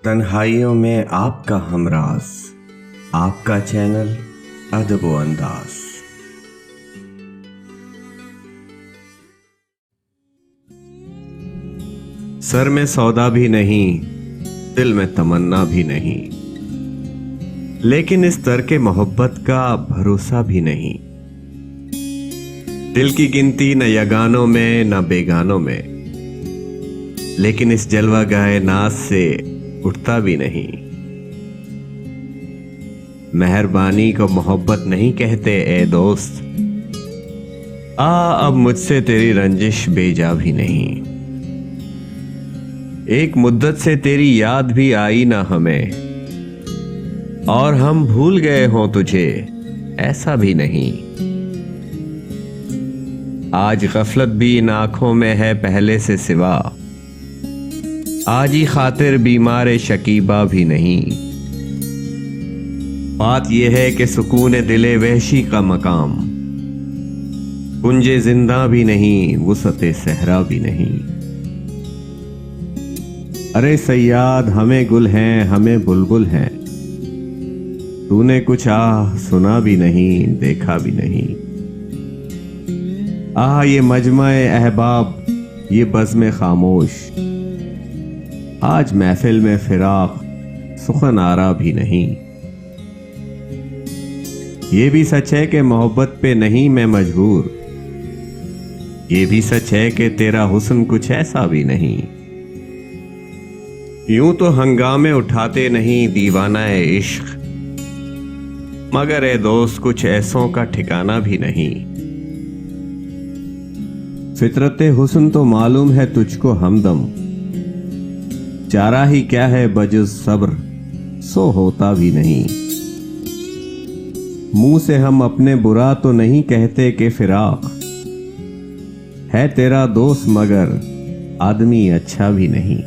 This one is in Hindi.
तन्हाइयों में आपका हमराज, आपका चैनल अदब व अंदाज। सर में सौदा भी नहीं, दिल में तमन्ना भी नहीं, लेकिन इस तरके मोहब्बत का भरोसा भी नहीं। दिल की गिनती न यगानों में न बेगानों में, लेकिन इस जलवा गाए नाज से उठता भी नहीं। मेहरबानी को मोहब्बत नहीं कहते ए दोस्त, अब मुझसे तेरी रंजिश बेजा भी नहीं। एक मुद्दत से तेरी याद भी आई ना हमें, और हम भूल गए हों तुझे ऐसा भी नहीं। आज गफलत भी इन आंखों में है पहले से सिवा, आज ही खातिर बीमार शकीबा भी नहीं। बात यह है कि सुकून दिले वहशी का मकाम, कुंजे जिंदा भी नहीं, वुसअते सहरा भी नहीं। अरे सयाद हमें गुल हैं, हमें बुलबुल हैं, तूने कुछ सुना भी नहीं, देखा भी नहीं। ये मजमा-ए अहबाब, ये बज़्म खामोश, आज महफिल में फिराक सुखन आरा भी नहीं। ये भी सच है कि मोहब्बत पे नहीं मैं मजबूर, ये भी सच है कि तेरा हुस्न कुछ ऐसा भी नहीं। यूं तो हंगामे उठाते नहीं दीवाना-ए इश्क, मगर ए दोस्त कुछ ऐसों का ठिकाना भी नहीं। फितरते हुस्न तो मालूम है तुझको हमदम, चारा ही क्या है बजुज़ सब्र, सो होता भी नहीं। मुंह से हम अपने बुरा तो नहीं कहते कि फिराक है तेरा दोस्त, मगर आदमी अच्छा भी नहीं।